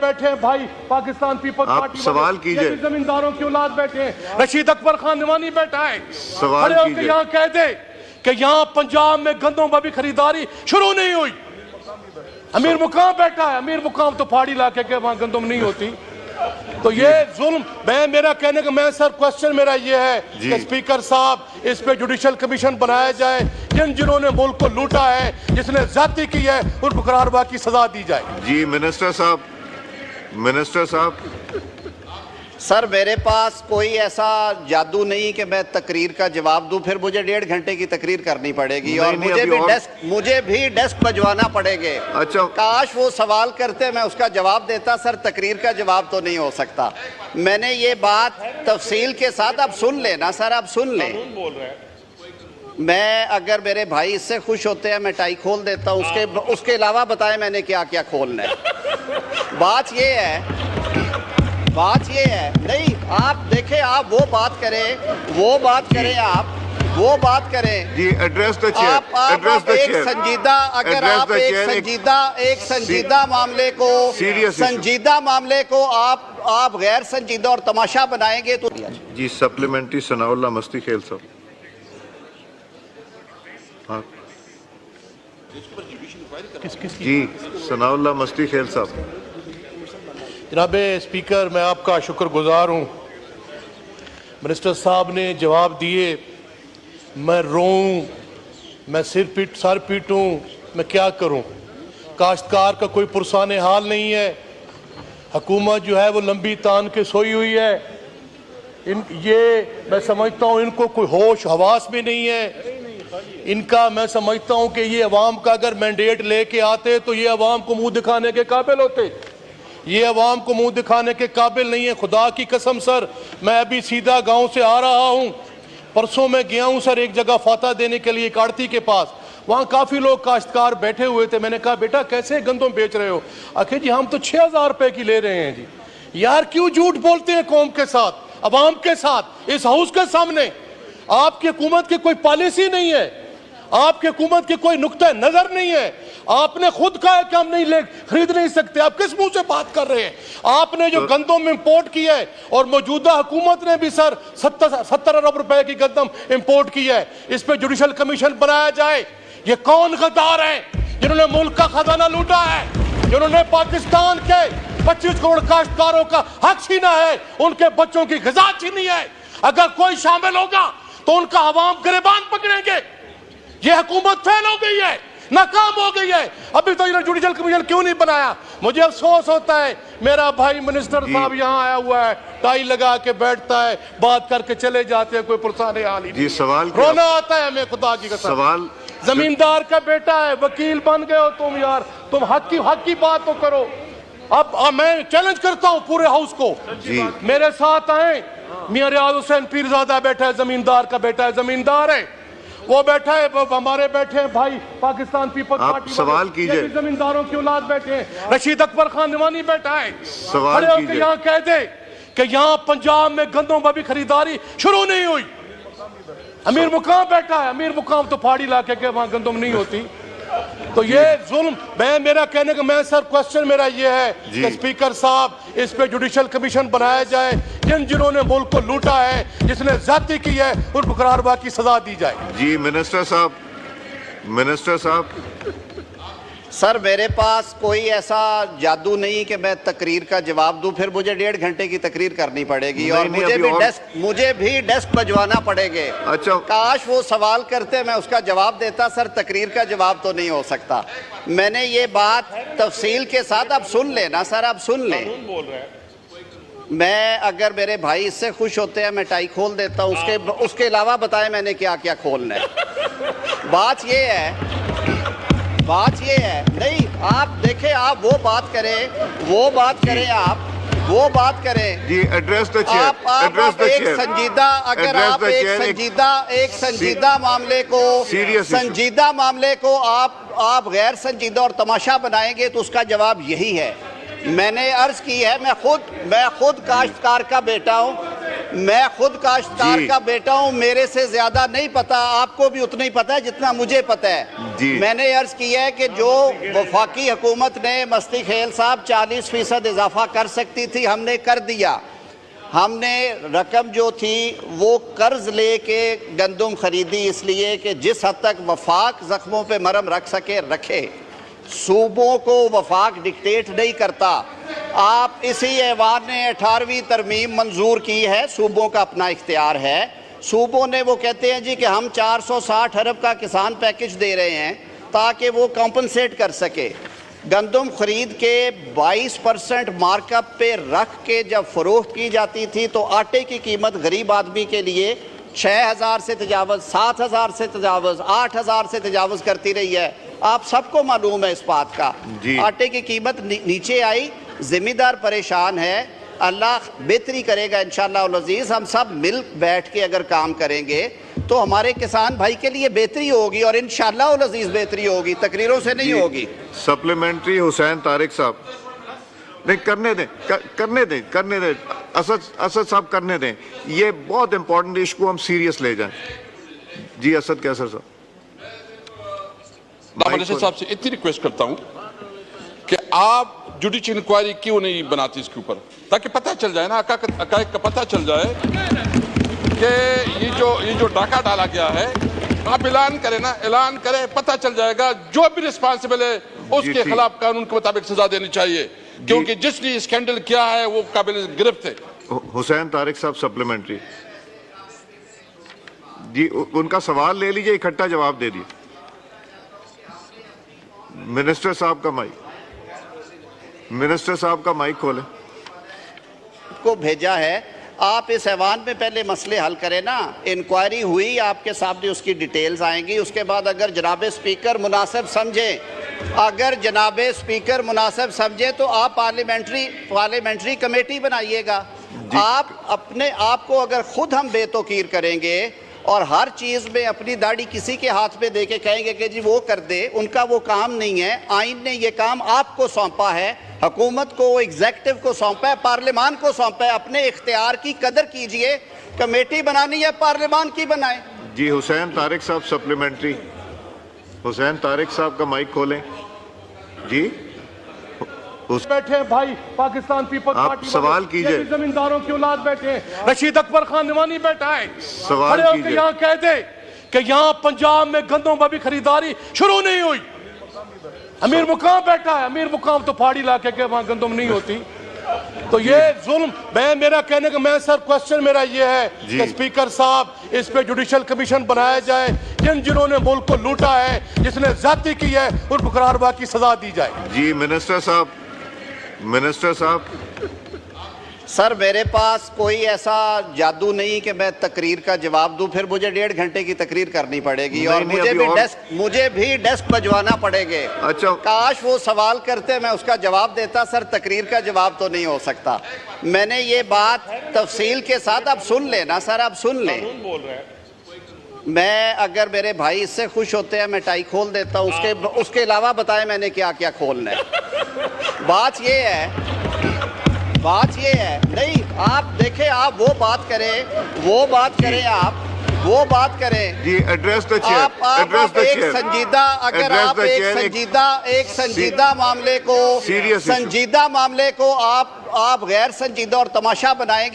بیٹھے ہیں بھائی پاکستان پیپلز پارٹی سوال کیجئے، زمینداروں کی اولاد بیٹھے ہیں، رشید اکبر خان نعمانی بیٹھا ہے، سوال کیجئے، یہاں کہہ دے کہ یہاں پنجاب میں گندوں میں بھی خریداری شروع نہیں ہوئی۔ امیر مقام بیٹھا ہے، امیر مقام تو پہاڑی علاقے کے وہاں گندم نہیں ہوتی۔ تو یہ ظلم، میرا کہنے کا سر کوسچن میرا یہ ہے کہ اسپیکر صاحب اس پہ جوڈیشل کمیشن بنایا جائے، جنہوں نے ملک کو لوٹا ہے، جس نے زیادتی کی ہے، ان کو قرار باغ کی سزا دی جائے۔ جی منسٹر صاحب سر میرے پاس کوئی ایسا جادو نہیں کہ میں تقریر کا جواب دوں، پھر مجھے 1.5 گھنٹے کی تقریر کرنی پڑے گی اور مجھے بھی ڈیسک بجوانا پڑے گے۔ اچھا کاش وہ سوال کرتے میں اس کا جواب دیتا، سر تقریر کا جواب تو نہیں ہو سکتا۔ میں نے یہ بات تفصیل کے ساتھ، اب سن لیں نا سر، اب سن لیں۔ میں اگر میرے بھائی اس سے خوش ہوتے ہیں میں ٹائی کھول دیتا ہوں، اس کے علاوہ بتائیں میں نے کیا کیا کھولنا ہے۔ بات یہ ہے نہیں، آپ دیکھیں، آپ وہ بات کریں جی address the chair, address the chair, اگر آپ ایک سنجیدہ معاملے کو آپ غیر سنجیدہ اور تماشا بنائیں گے تو جی سپلیمنٹری ثناء اللہ مستی خیل صاحب۔ جی ثناء اللہ مستی خیل صاحب۔ جناب اسپیکر، میں آپ کا شکر گزار ہوں، منسٹر صاحب نے جواب دیے۔ میں روؤں، میں سر پیٹوں، میں کیا کروں؟ کاشتکار کا کوئی پرسان حال نہیں ہے، حکومت جو ہے وہ لمبی تان کے سوئی ہوئی ہے۔ یہ میں سمجھتا ہوں ان کو کوئی ہوش حواس بھی نہیں ہے۔ ان کا میں سمجھتا ہوں کہ یہ عوام کا اگر مینڈیٹ لے کے آتے تو یہ عوام کو منہ دکھانے کے قابل ہوتے، یہ عوام کو منہ دکھانے کے قابل نہیں ہے۔ خدا کی قسم سر، میں ابھی سیدھا گاؤں سے آ رہا ہوں، پرسوں میں گیا ہوں سر ایک جگہ فاتح دینے کے لیے کارتی کے پاس، وہاں کافی لوگ کاشتکار بیٹھے ہوئے تھے۔ میں نے کہا بیٹا کیسے گندم بیچ رہے ہو؟ آخر جی ہم تو 6,000 روپے کی لے رہے ہیں۔ جی یار کیوں جھوٹ بولتے ہیں قوم کے ساتھ، عوام کے ساتھ، اس ہاؤس کے سامنے؟ آپ کی حکومت کی کوئی پالیسی نہیں ہے، آپ کی حکومت کی کوئی نقطہ نظر نہیں ہے۔ آپ نے خود کہا ہے کہ ہم خرید نہیں سکتے، آپ کس منہ سے بات کر رہے ہیں؟ آپ نے جو گندم امپورٹ کی ہے، اور موجودہ حکومت نے بھی سر 70 ارب روپے کی گندم امپورٹ کی ہے، اس پہ جوڈیشل کمیشن بنایا جائے۔ یہ کون غدار ہیں جنہوں نے ملک کا خزانہ لوٹا ہے، جنہوں نے پاکستان کے 25 کروڑ کاشتکاروں کا حق چھینا ہے، ان کے بچوں کی غذا چھینی ہے؟ اگر کوئی شامل ہوگا تو ان کا عوام گریبان پکڑیں گے۔ یہ حکومت فیل ہو گئی ہے، ناکام ہو گئی ہے۔ ابھی تو انہوں نے جوڈیشل کمیشن کیوں نہیں بنایا؟ مجھے افسوس ہوتا ہے، میرا بھائی منسٹر صاحب یہاں آیا ہوا ہے، ٹائی لگا کے بیٹھتا ہے، بات کر کے چلے جاتے ہیں، کوئی پرسان حال ہی نہیں۔ رونا آتا ہے ہمیں خدا کی قسم۔ زمیندار کا بیٹا ہے، وکیل بن گئے ہو تم یار، تم حق کی بات تو کرو۔ اب میں چیلنج کرتا ہوں پورے ہاؤس کو، میرے ساتھ آئیں۔ میاں ریاض حسین پیرزادہ بیٹھا ہے، زمیندار کا بیٹا ہے، زمیندار ہے وہ بیٹھا ہے، ہمارے بیٹھے ہیں بھائی پاکستان پیپلز پارٹی سوال کیجئے، زمینداروں کی اولاد بیٹھے ہیں، رشید اکبر خان نعمانی بیٹھا ہے، یہاں کہہ دے کہ یہاں پنجاب میں گندوں میں بھی خریداری شروع نہیں ہوئی۔ امیر مقام بیٹھا ہے، امیر مقام تو پہاڑی علاقے کے وہاں گندم نہیں ہوتی۔ تو یہ ظلم، میرا کہنے کا سر کوسچن میرا یہ ہے کہ اسپیکر صاحب اس پہ جوڈیشل کمیشن بنایا جائے، جنہوں نے ملک کو لوٹا ہے، جس نے زیادتی کی ہے، ان کو قرار باغ کی سزا دی جائے۔ جی منسٹر صاحب سر میرے پاس کوئی ایسا جادو نہیں کہ میں تقریر کا جواب دوں، پھر مجھے 1.5 گھنٹے کی تقریر کرنی پڑے گی اور مجھے بھی ڈیسک بجوانا پڑے گے۔ کاش وہ سوال کرتے میں اس کا جواب دیتا، سر تقریر کا جواب تو نہیں ہو سکتا۔ میں نے یہ بات تفصیل کے ساتھ، اب سن لیں نا سر، اب سن لیں۔ میں اگر میرے بھائی اس سے خوش ہوتے ہیں میں ٹائی کھول دیتا ہوں، اس کے علاوہ بتائیں میں نے کیا کیا کھولنا ہے۔ بات یہ ہے نہیں، آپ دیکھیں، آپ وہ بات کریں جی ایڈریس دا چیئر، اگر آپ ایک سنجیدہ معاملے کو آپ غیر سنجیدہ اور تماشا بنائیں گے تو اس کا جواب یہی ہے۔ میں نے عرض کی ہے، میں خود کاشتکار کا بیٹا ہوں، میں خود کاشتکار کا بیٹا ہوں, میرے سے زیادہ نہیں پتا, آپ کو بھی اتنا ہی پتا ہے جتنا مجھے پتا ہے. میں نے عرض کیا ہے کہ جو وفاقی حکومت نے مستی خیل صاحب 40% اضافہ کر سکتی تھی, ہم نے کر دیا. ہم نے رقم جو تھی وہ قرض لے کے گندم خریدی, اس لیے کہ جس حد تک وفاق زخموں پہ مرہم رکھ سکے رکھے. صوبوں کو وفاق ڈکٹیٹ نہیں کرتا. آپ اسی ایوان نے 18ویں ترمیم منظور کی ہے, صوبوں کا اپنا اختیار ہے. صوبوں نے وہ کہتے ہیں جی کہ ہم 460 ارب کا کسان پیکج دے رہے ہیں تاکہ وہ کمپنسیٹ کر سکے. گندم خرید کے 22% مارک اپ پہ رکھ کے جب فروخت کی جاتی تھی تو آٹے کی قیمت غریب آدمی کے لیے 6,000 سے تجاوز, 7,000 سے تجاوز, 8,000 سے تجاوز کرتی رہی ہے. آپ سب کو معلوم ہے اس بات کا. آٹے کی قیمت نیچے آئی, ذمہ دار پریشان ہے. اللہ بہتری کرے گا انشاءاللہ العزیز. ہم سب مل بیٹھ کے اگر کام کریں گے تو ہمارے کسان بھائی کے لیے بہتری ہوگی, اور انشاءاللہ العزیز بہتری ہوگی, تقریروں سے نہیں ہوگی. سپلیمنٹری حسین طارق صاحب, نہیں کرنے دیں اسد صاحب کرنے دیں. یہ بہت امپورٹنٹ ایشو کو ہم سیریس لے جائیں. جی اسد کیسر صاحب. منسٹر صاحب سے اتنی ریکویسٹ کرتا ہوں کہ آپ جوڈیشل انکوائری کیوں نہیں بناتی اس کے اوپر, تاکہ پتہ چل جائے نا, حقائق کا پتہ چل جائے کہ یہ جو ڈاکہ ڈالا گیا ہے. آپ اعلان کریں نا, اعلان کریں, پتہ چل جائے گا. جو بھی رسپانسبل ہے اس کے خلاف قانون کے مطابق سزا دینی چاہیے, کیونکہ جس نے اسکینڈل کیا ہے وہ قابل گرفت ہے. حسین طارق صاحب سپلیمنٹری. جی ان کا سوال لے لیجئے, اکٹھا جواب دے دیے. منسٹر صاحب کا مائک کھولیں. کو بھیجا ہے, آپ اس ایوان میں پہلے مسئلے حل کریں نا. انکوائری ہوئی, آپ کے سامنے اس کی ڈیٹیلز آئیں گی. اس کے بعد اگر جناب اسپیکر مناسب سمجھیں تو آپ پارلیمنٹری کمیٹی بنائیے گا. آپ اپنے آپ کو اگر خود ہم بے توقیر کریں گے اور ہر چیز میں اپنی داڑھی کسی کے ہاتھ پہ دے کے کہیں گے کہ جی وہ کر دے, ان کا وہ کام نہیں ہے. آئین نے یہ کام آپ کو سونپا ہے, حکومت کو, ایگزیکٹو کو سونپا ہے, پارلیمان کو سونپا ہے. اپنے اختیار کی قدر کیجئے. کمیٹی بنانی ہے پارلیمان کی بنائیں. جی حسین طارق صاحب سپلیمنٹری. حسین طارق صاحب کا مائک کھولیں. جی بیٹھے ہیں بھائی پاکستان پیپل پارٹی, سوال کیجئے. زمینداروں کی اولاد بیٹھے ہیں. رشید اکبر خان نوانی بیٹھا ہے, سوال کیجئے. یہاں کہہ دے کہ یہاں پنجاب میں گندم ابھی خریداری شروع نہیں ہوئی. امیر مقام بیٹھا ہے, امیر مقام تو پہاڑی علاقے کے, وہاں گندم نہیں ہوتی. تو یہ ظلم, میرا کہنے کا میں سر کوسچن میرا یہ ہے کہ اسپیکر صاحب اس پہ جوڈیشل کمیشن بنایا جائے. جنہوں نے ملک کو لوٹا ہے, جس نے زیادتی کی ہے, ان کو قراربا کی سزا دی جائے. جی منسٹر صاحب. سر میرے پاس کوئی ایسا جادو نہیں کہ میں تقریر کا جواب دوں, پھر مجھے 1.5 گھنٹے کی تقریر کرنی پڑے گی, اور مجھے بھی ڈیسک بجوانا پڑے گے. کاش وہ سوال کرتے میں اس کا جواب دیتا. سر تقریر کا جواب تو نہیں ہو سکتا. میں نے یہ بات تفصیل کے ساتھ, اب سن لیں نا سر, اب سن لیں. میں اگر میرے بھائی اس سے خوش ہوتے ہیں میں ٹائی کھول دیتا ہوں. اس کے علاوہ بتائیں میں نے کیا کیا کھولنا ہے. بات یہ ہے نہیں, آپ دیکھیں, آپ وہ بات کریں, آپ جی ایڈریس دا چیئر. ایک سنجیدہ, اگر آپ ایک سنجیدہ معاملے کو آپ غیر سنجیدہ اور تماشا بنائیں گے.